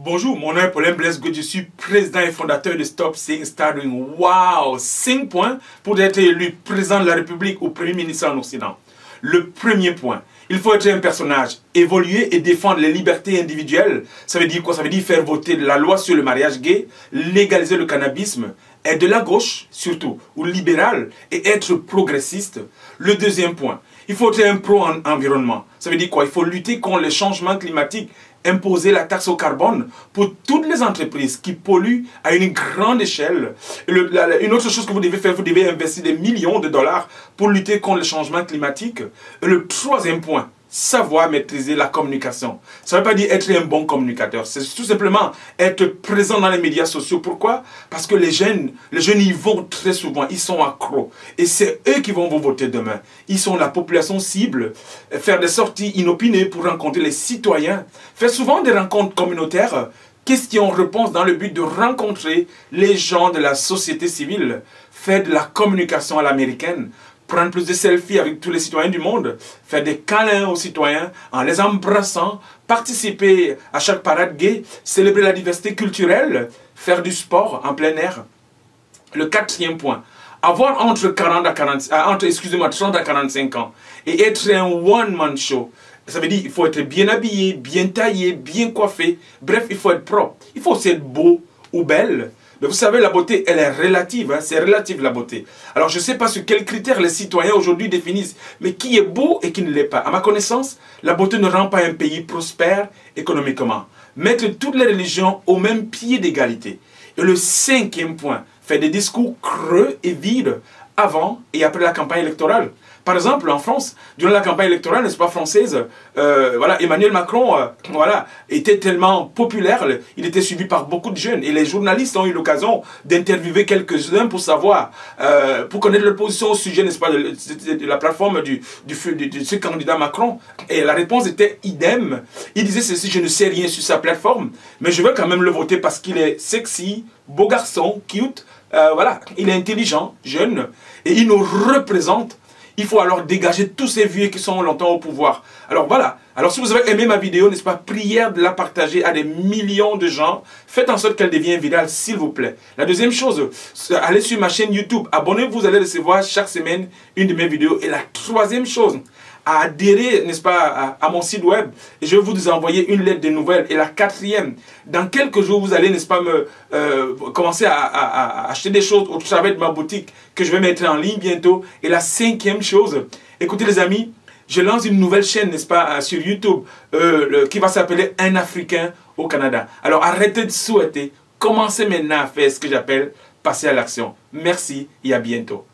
Bonjour, mon nom est Paulin Blaise Good, je suis président et fondateur de Stop Saying Start Doing. Wow! 5 points pour être élu président de la République ou premier ministre en Occident. Le premier point, il faut être un personnage, évoluer et défendre les libertés individuelles. Ça veut dire quoi? Ça veut dire faire voter la loi sur le mariage gay, légaliser le cannabisme, être de la gauche surtout, ou libéral, et être progressiste. Le deuxième point, il faut être un pro-environnement. Ça veut dire quoi? Il faut lutter contre les changements climatiques, imposer la taxe au carbone pour toutes les entreprises qui polluent à une grande échelle. Une autre chose que vous devez faire, vous devez investir des millions de dollars pour lutter contre le changement climatique. Et le troisième point, savoir maîtriser la communication. Ça ne veut pas dire être un bon communicateur, c'est tout simplement être présent dans les médias sociaux. Pourquoi? Parce que les jeunes y vont très souvent, ils sont accros. Et c'est eux qui vont vous voter demain. Ils sont la population cible. Faire des sorties inopinées pour rencontrer les citoyens. Faire souvent des rencontres communautaires, questions-réponses dans le but de rencontrer les gens de la société civile. Faire de la communication à l'américaine. Prendre plus de selfies avec tous les citoyens du monde, faire des câlins aux citoyens en les embrassant, participer à chaque parade gay, célébrer la diversité culturelle, faire du sport en plein air. Le quatrième point, avoir entre 30 à 45 ans et être un one-man show. Ça veut dire qu'il faut être bien habillé, bien taillé, bien coiffé. Bref, il faut être propre. Il faut aussi être beau ou belle. Mais vous savez, la beauté, elle est relative. Hein? C'est relative, la beauté. Alors, je ne sais pas sur quels critères les citoyens aujourd'hui définissent, mais qui est beau et qui ne l'est pas. À ma connaissance, la beauté ne rend pas un pays prospère économiquement. Mettre toutes les religions au même pied d'égalité. Et le cinquième point, faire des discours creux et vides avant et après la campagne électorale. Par exemple, en France, durant la campagne électorale, n'est-ce pas, française, Emmanuel Macron était tellement populaire, il était suivi par beaucoup de jeunes. Et les journalistes ont eu l'occasion d'interviewer quelques-uns pour savoir, pour connaître leur position au sujet, n'est-ce pas, de la plateforme de ce candidat Macron. Et la réponse était idem. Il disait ceci: je ne sais rien sur sa plateforme, mais je veux quand même le voter parce qu'il est sexy, beau garçon, cute, il est intelligent, jeune, et il nous représente. Il faut alors dégager tous ces vieux qui sont longtemps au pouvoir. Alors voilà. Alors si vous avez aimé ma vidéo, n'est-ce pas, prière de la partager à des millions de gens. Faites en sorte qu'elle devienne virale, s'il vous plaît. La deuxième chose, allez sur ma chaîne YouTube. Abonnez-vous, vous allez recevoir chaque semaine une de mes vidéos. Et la troisième chose, à adhérer, n'est-ce pas, à mon site web. Et je vais vous envoyer une lettre de nouvelles. Et la quatrième, dans quelques jours, vous allez, n'est-ce pas, commencer à acheter des choses au travers de ma boutique que je vais mettre en ligne bientôt. Et la cinquième chose, écoutez les amis, je lance une nouvelle chaîne, n'est-ce pas, sur YouTube, qui va s'appeler Un Africain au Canada. Alors arrêtez de souhaiter, commencez maintenant à faire ce que j'appelle passer à l'action. Merci et à bientôt.